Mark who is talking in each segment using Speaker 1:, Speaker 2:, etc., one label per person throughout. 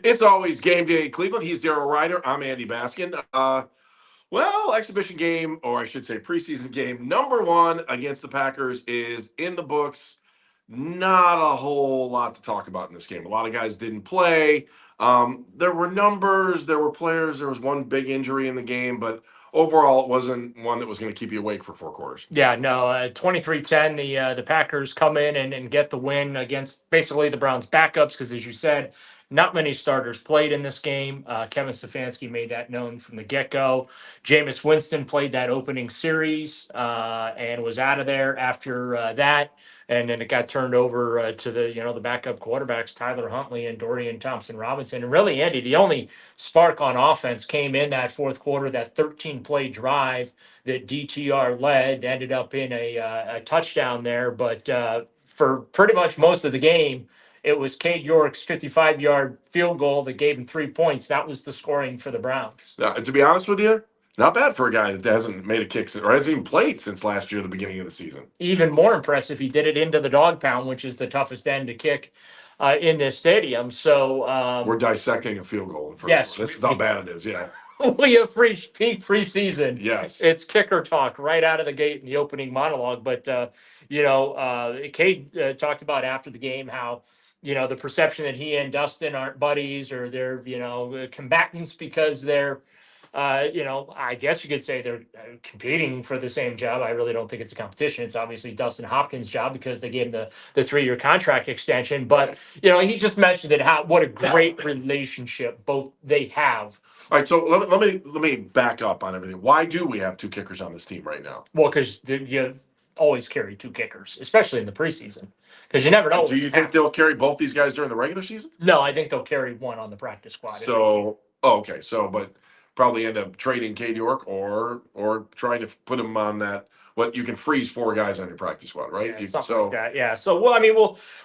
Speaker 1: It's always game day in Cleveland. He's Daryl Ryder. I'm Andy Baskin. Well, exhibition game, or I should say preseason game number one against the Packers is in the books. Not a whole lot to talk about in this game. A lot of guys didn't play. There were numbers, there were players, there was one big injury in the game, but overall, it wasn't one that was going to keep you awake for 4 quarters.
Speaker 2: Yeah, no, 23-10, the Packers come in and get the win against basically the Browns' backups because, as you said, not many starters played in this game. Kevin Stefanski made that known from the get-go. Jameis Winston played that opening series and was out of there after that. And then it got turned over to the backup quarterbacks, Tyler Huntley and Dorian Thompson-Robinson. And really, Andy, the only spark on offense came in that fourth quarter, that 13-play drive that DTR led, ended up in a touchdown there. But for pretty much most of the game, it was Cade York's 55-yard field goal that gave him 3 points. That was the scoring for the Browns.
Speaker 1: And to be honest with you, not bad for a guy that hasn't made a kick or hasn't even played since last year, the beginning of the season.
Speaker 2: Even more impressive, he did it into the dog pound, which is the toughest end to kick in this stadium. So
Speaker 1: we're dissecting a field goal.
Speaker 2: Yes,
Speaker 1: this is how bad it is. Yeah.
Speaker 2: We have peak preseason.
Speaker 1: Yes,
Speaker 2: it's kicker talk right out of the gate in the opening monologue. But Cade talked about after the game how the perception that he and Dustin aren't buddies or they're combatants because they're I guess you could say they're competing for the same job. I really don't think it's a competition. It's obviously Dustin Hopkins' job because they gave him the 3-year contract extension. But he just mentioned that what a great relationship both they have.
Speaker 1: All right, so let me back up on everything. Why do we have 2 kickers on this team right now?
Speaker 2: Well, because you always carry 2 kickers, especially in the preseason, because you never know.
Speaker 1: Do you think they'll carry both these guys during the regular season?
Speaker 2: No, I think they'll carry one on the practice squad.
Speaker 1: Okay. But probably end up trading Cade York or trying to put him on that. You can freeze 4 guys on your practice squad, right?
Speaker 2: Yeah, something like that. Yeah. So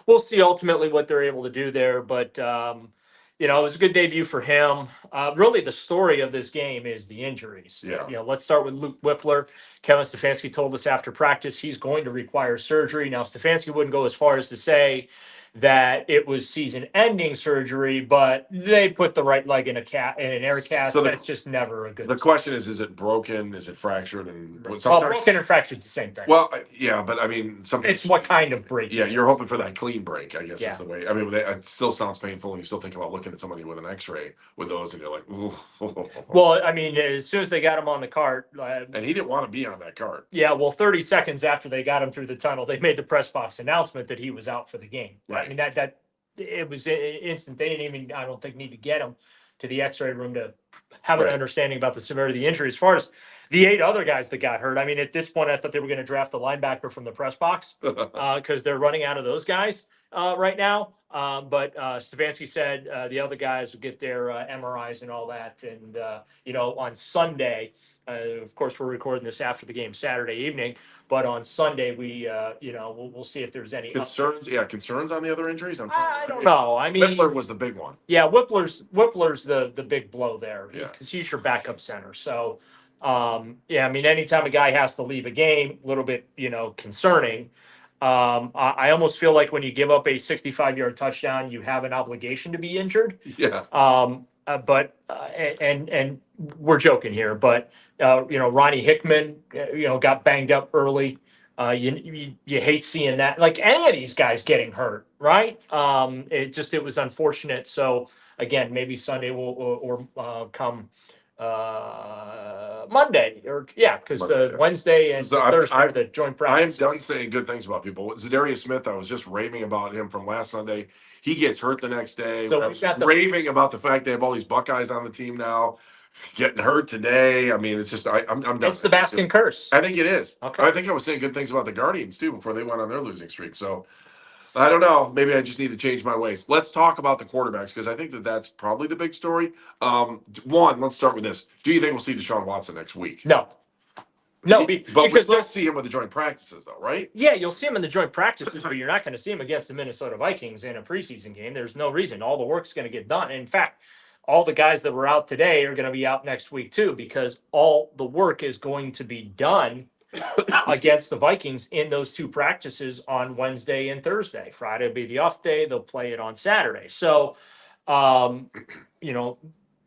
Speaker 2: we'll see ultimately what they're able to do there, but it was a good debut for him. Really, the story of this game is the injuries.
Speaker 1: Yeah.
Speaker 2: Let's start with Luke Whippler. Kevin Stefanski told us after practice he's going to require surgery. Now, Stefanski wouldn't go as far as to say that it was season-ending surgery, but they put the right leg in an air cast. So that's just never a good.
Speaker 1: The question is it broken? Is it fractured? And
Speaker 2: broken and fractured is the same thing.
Speaker 1: Well, yeah, but I mean,
Speaker 2: it's what kind of break?
Speaker 1: Yeah, you're hoping for that clean break, I guess is the way. I mean, it still sounds painful, and you still think about looking at somebody with an X-ray with those, and you're like, ooh.
Speaker 2: Well, I mean, as soon as they got him on the cart,
Speaker 1: and he didn't want to be on that cart.
Speaker 2: Yeah, well, 30 seconds after they got him through the tunnel, they made the press box announcement that he was out for the game.
Speaker 1: Right.
Speaker 2: I mean, that it was instant. They didn't even, I don't think, need to get him to the X-ray room to have an understanding about the severity of the injury. As far as the 8 other guys that got hurt, I mean, at this point, I thought they were going to draft the linebacker from the press box because they're running out of those guys right now. But Stefanski said the other guys will get their MRIs and all that. And, on Sunday, of course, we're recording this after the game Saturday evening. But on Sunday, we'll see if there's any
Speaker 1: concerns. Yeah, concerns on the other injuries.
Speaker 2: I don't know. I mean,
Speaker 1: Whippler was the big one.
Speaker 2: Yeah, Whippler's the big blow there because he's your backup center. So, I mean, anytime a guy has to leave a game, a little bit, concerning. I almost feel like when you give up a 65-yard touchdown, you have an obligation to be injured.
Speaker 1: Yeah.
Speaker 2: But we're joking here, but Ronnie Hickman, got banged up early. You hate seeing that. Like any of these guys getting hurt, right? It was unfortunate. So again, maybe Sunday or come Monday because Wednesday and Thursday the joint practice.
Speaker 1: I am done saying good things about people. Zadarius Smith, I was just raving about him from last Sunday. He gets hurt the next day. So I was raving about the fact they have all these Buckeyes on the team now. Getting hurt today. I mean, it's just I'm done.
Speaker 2: It's the Baskin curse.
Speaker 1: I think it is.
Speaker 2: Okay.
Speaker 1: I think I was saying good things about the Guardians too before they went on their losing streak. So I don't know. Maybe I just need to change my ways. Let's talk about the quarterbacks because I think that's probably the big story. Let's start with this. Do you think we'll see Deshaun Watson next week?
Speaker 2: No.
Speaker 1: Because we'll see him with the joint practices, though, right?
Speaker 2: Yeah, you'll see him in the joint practices, but you're not going to see him against the Minnesota Vikings in a preseason game. There's no reason. All the work's going to get done. In fact, all the guys that were out today are going to be out next week too, because all the work is going to be done against the Vikings in those 2 practices on Wednesday and Thursday. Friday will be the off day. They'll play it on Saturday. So You know,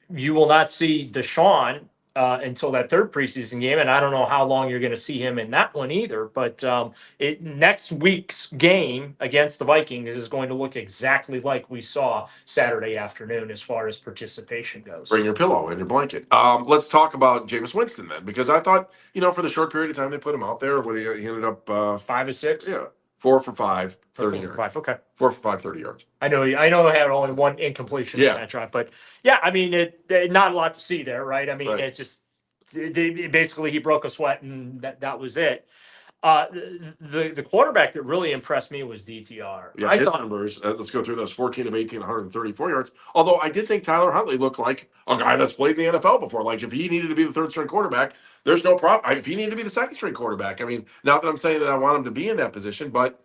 Speaker 2: you will not see Deshaun until that third preseason game, and I don't know how long you're going to see him in that one either. But next week's game against the Vikings is going to look exactly like we saw Saturday afternoon as far as participation goes.
Speaker 1: Bring your pillow and your blanket. Let's talk about Jameis Winston then, because I thought, for the short period of time they put him out there, he ended up
Speaker 2: 5 or 6.
Speaker 1: Yeah, 4 for 5, 30 yards.
Speaker 2: 5, okay.
Speaker 1: 4 for 5, 30 yards.
Speaker 2: I know I had only one incompletion in that drive, but yeah, I mean, not a lot to see there, right? I mean, It's just basically he broke a sweat and that was it. The quarterback that really impressed me was DTR.
Speaker 1: Yeah, his numbers. Let's go through those: 14 of 18, 134 yards. Although I did think Tyler Huntley looked like a guy that's played in the NFL before. Like if he needed to be the third string quarterback, there's no problem. If he needed to be the second string quarterback, I mean, not that I'm saying that I want him to be in that position, but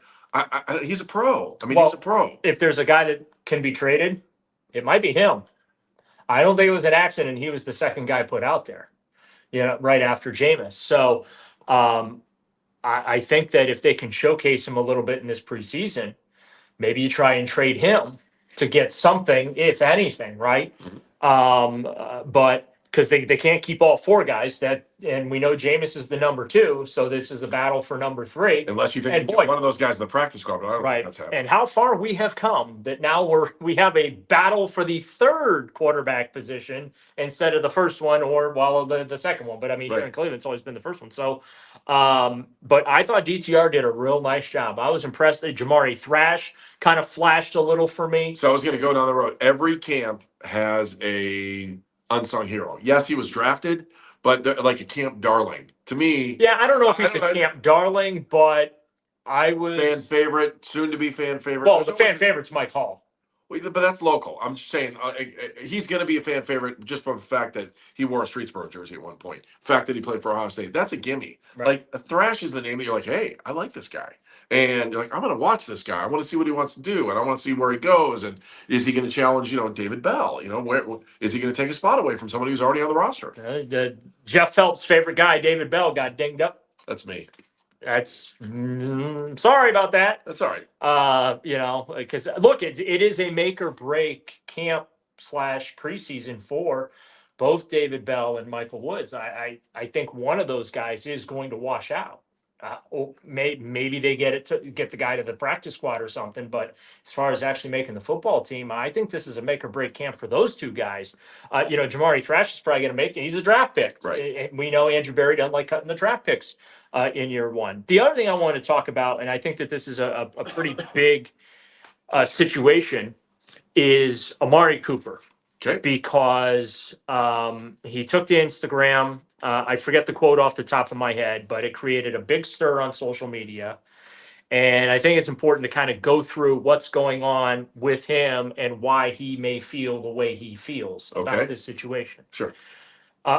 Speaker 1: he's a pro. I mean, he's a pro.
Speaker 2: If there's a guy that can be traded, it might be him. I don't think it was an accident. He was the second guy put out there, right after Jameis. So I think that if they can showcase him a little bit in this preseason, maybe you try and trade him to get something, if anything, right? But because they can't keep all 4 guys, and we know Jameis is the number 2, so this is the battle for number 3.
Speaker 1: Unless you think one of those guys in the practice squad, but I don't think that's happening.
Speaker 2: And how far we have come that now we have a battle for the third quarterback position instead of the first one or the second one. But I mean, here in Cleveland, it's always been the first one. So, but I thought DTR did a real nice job. I was impressed that Jamari Thrash kind of flashed a little for me.
Speaker 1: So I was going to go down the road. Every camp has a unsung hero. Yes, he was drafted, but like a camp darling to me.
Speaker 2: Yeah, I don't know if he's a camp darling, but I was
Speaker 1: fan favorite, soon to be fan favorite.
Speaker 2: Well, the fan favorite's Mike Hall.
Speaker 1: But that's local. I'm just saying he's going to be a fan favorite just from the fact that he wore a Streetsboro jersey at one point. The fact that he played for Ohio State, that's a gimme. Right. Like Thrash is the name that you're like, hey, I like this guy. And you're like, I'm going to watch this guy. I want to see what he wants to do, and I want to see where he goes. And is he going to challenge, David Bell? Where is he going to take a spot away from somebody who's already on the roster?
Speaker 2: Jeff Phelps' favorite guy, David Bell, got dinged up.
Speaker 1: That's me.
Speaker 2: That's sorry about that.
Speaker 1: That's all right.
Speaker 2: Because look, it is a make or break camp / preseason for both David Bell and Michael Woods. I think one of those guys is going to wash out. Maybe they get the guy to the practice squad or something. But as far as actually making the football team, I think this is a make or break camp for those 2 guys. Jamari Thrash is probably going to make it. He's a draft pick.
Speaker 1: Right.
Speaker 2: We know Andrew Berry doesn't like cutting the draft picks in year 1. The other thing I want to talk about, and I think that this is a pretty big situation, is Amari Cooper.
Speaker 1: Okay.
Speaker 2: Because he took to Instagram. I forget the quote off the top of my head, but it created a big stir on social media. And I think it's important to kind of go through what's going on with him and why he may feel the way he feels about this situation.
Speaker 1: Sure.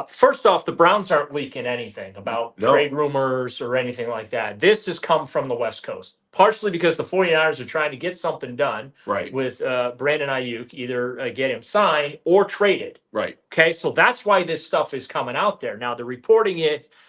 Speaker 2: First off, the Browns aren't leaking anything about trade rumors or anything like that. This has come from the West Coast, partially because the 49ers are trying to get something done with Brandon Ayuk, either get him signed or traded.
Speaker 1: Right.
Speaker 2: Okay, so that's why this stuff is coming out there. Now, the reporting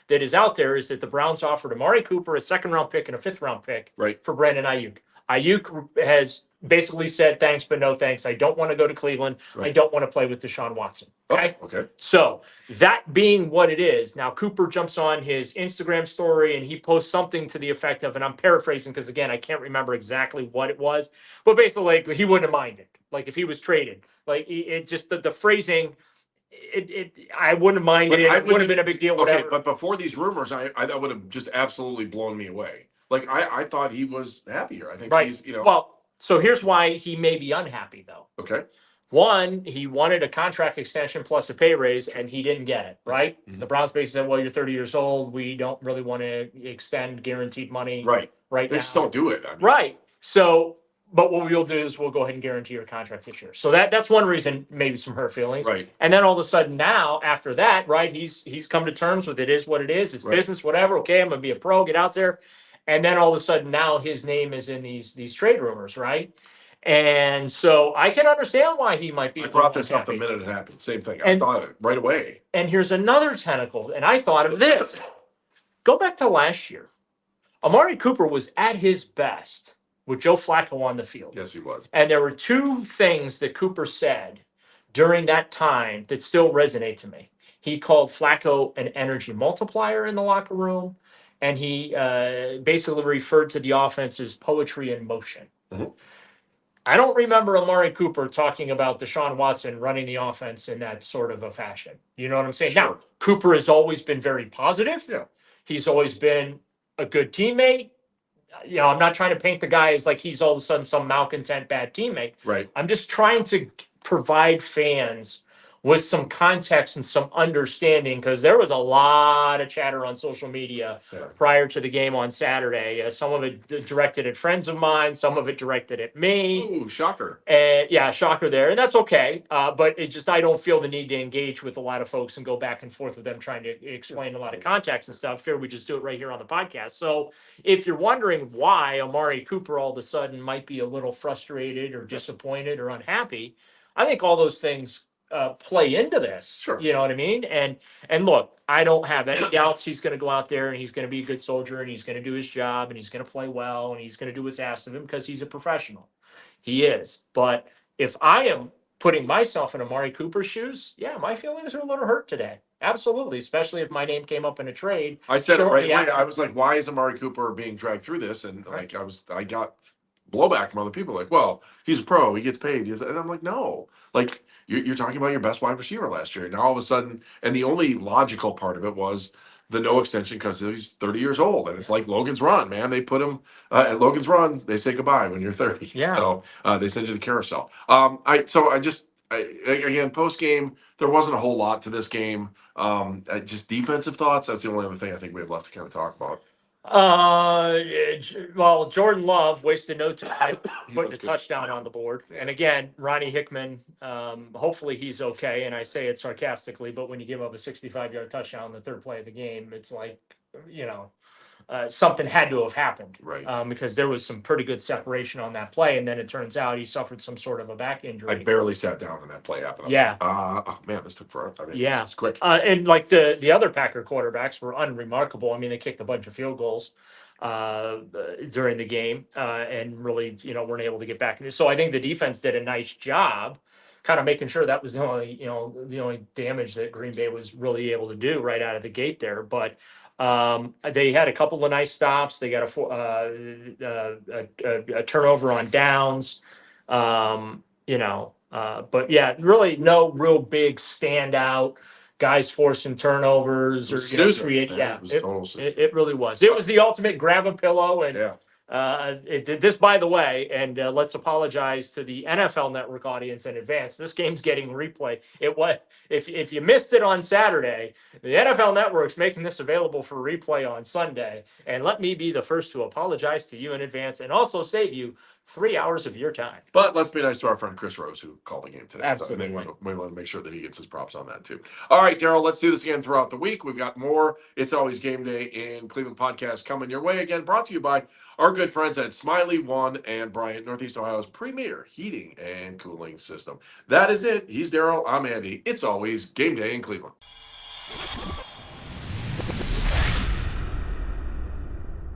Speaker 2: that is out there is that the Browns offered Amari Cooper a 2nd-round pick and a 5th-round pick for Brandon Ayuk. Ayuk has basically said, thanks, but no thanks. I don't want to go to Cleveland. I don't want to play with Deshaun Watson. Okay.
Speaker 1: Okay.
Speaker 2: So that being what it is, now Cooper jumps on his Instagram story and he posts something to the effect of, and I'm paraphrasing because, again, I can't remember exactly what it was, but basically, like, he wouldn't have minded. Like, if he was traded, like, it just the phrasing. I wouldn't have minded it. It would have been a big deal. Whatever.
Speaker 1: Okay, but before these rumors, that would have just absolutely blown me away. Like I thought he was happier. I think he's
Speaker 2: Well, so here's why he may be unhappy though.
Speaker 1: Okay.
Speaker 2: One, he wanted a contract extension plus a pay raise, and he didn't get it. Right. Mm-hmm. The Browns basically said, "Well, you're 30 years old. We don't really want to extend guaranteed money."
Speaker 1: Right.
Speaker 2: Right.
Speaker 1: They just don't do it. I mean.
Speaker 2: Right. So. But what we'll do is we'll go ahead and guarantee your contract this year. So that's one reason, maybe some hurt feelings.
Speaker 1: Right.
Speaker 2: And then all of a sudden now, after that, right, he's come to terms with it is what it is. It's business, whatever. Okay, I'm going to be a pro, get out there. And then all of a sudden now his name is in these trade rumors, right? And so I can understand why he might be.
Speaker 1: I brought this up the minute it happened. Same thing. I thought it right away.
Speaker 2: And here's another tentacle. And I thought of this. Go back to last year. Amari Cooper was at his best with Joe Flacco on the field.
Speaker 1: Yes, he was.
Speaker 2: And there were two things that Cooper said during that time that still resonate to me. He called Flacco an energy multiplier in the locker room, and he basically referred to the offense as poetry in motion.
Speaker 1: Mhm.
Speaker 2: I don't remember Amari Cooper talking about Deshaun Watson running the offense in that sort of a fashion. You know what I'm saying?
Speaker 1: Sure.
Speaker 2: Now, Cooper has always been very positive.
Speaker 1: Yeah.
Speaker 2: He's always been a good teammate. You know, I'm not trying to paint the guy as like he's all of a sudden some malcontent bad teammate.
Speaker 1: Right.
Speaker 2: I'm just trying to provide fans with some context and some understanding, because there was a lot of chatter on social media prior to the game on Saturday. Some of it directed at friends of mine, some of it directed at me.
Speaker 1: Ooh, shocker.
Speaker 2: And yeah, shocker there. And that's okay. But it's just, I don't feel the need to engage with a lot of folks and go back and forth with them trying to explain a lot of context and stuff. Fair, we just do it right here on the podcast. So if you're wondering why Amari Cooper all of a sudden might be a little frustrated or disappointed or unhappy, I think all those things play into this.
Speaker 1: Sure.
Speaker 2: You know what I mean? And look, I don't have any doubts he's going to go out there and he's going to be a good soldier and he's going to do his job and he's going to play well and he's going to do what's asked of him because he's a professional. He is. But if I am putting myself in Amari Cooper's shoes, yeah, my feelings are a little hurt today. Absolutely, especially if my name came up in a trade.
Speaker 1: I said it right
Speaker 2: shortly
Speaker 1: away.
Speaker 2: after.
Speaker 1: I was like, why is Amari Cooper being dragged through this? And like, I got blowback from other people like, well, he's a pro, he gets paid. And I'm like, no, like you're talking about your best wide receiver last year. Now all of a sudden, and the only logical part of it was the no extension because he's 30 years old. And it's like Logan's Run, man. They put him at Logan's Run. They say goodbye when you're 30.
Speaker 2: Yeah.
Speaker 1: So they send you to the carousel. Again, post game, there wasn't a whole lot to this game. Just defensive thoughts. That's the only other thing I think we have left to kind of talk about.
Speaker 2: Well, Jordan Love wasted no time putting a
Speaker 1: good.
Speaker 2: touchdown on the board. And again, Ronnie Hickman, hopefully he's okay. And I say it sarcastically, but when you give up a 65-yard touchdown on the third play of the game, it's like, you know, something had to have happened.
Speaker 1: Right.
Speaker 2: Because there was some pretty good separation on that play. And then it turns out he suffered some sort of a back injury.
Speaker 1: I barely sat down when that play happened.
Speaker 2: Yeah.
Speaker 1: Oh man, this took forever. I mean,
Speaker 2: Yeah.
Speaker 1: it's quick.
Speaker 2: And like the other Packer quarterbacks were unremarkable. I mean, they kicked a bunch of field goals during the game and really, you know, weren't able to get back. So I think the defense did a nice job kind of making sure that was the only damage that Green Bay was really able to do right out of the gate there. But they had a couple of nice stops. They got a turnover on downs, but yeah, really no real big standout guys forcing turnovers or creating. Yeah, it really was. It was the ultimate grab a pillow and.
Speaker 1: Yeah.
Speaker 2: This, by the way, and let's apologize to the NFL Network audience in advance. This game's getting replay. It was if you missed it on Saturday, the NFL Network's making this available for replay on Sunday. And let me be the first to apologize to you in advance and also save you 3 hours of your time.
Speaker 1: But let's be nice to our friend Chris Rose, who called the game today.
Speaker 2: Absolutely.
Speaker 1: So, and we want to make sure that he gets his props on that too. All right, Daryl, let's do this again throughout the week. We've got more It's Always Game Day in Cleveland podcast coming your way. Again, brought to you by our good friends at Smiley One and Bryant, Northeast Ohio's premier heating and cooling system. That is it. He's Daryl. I'm Andy. It's always Game Day in Cleveland.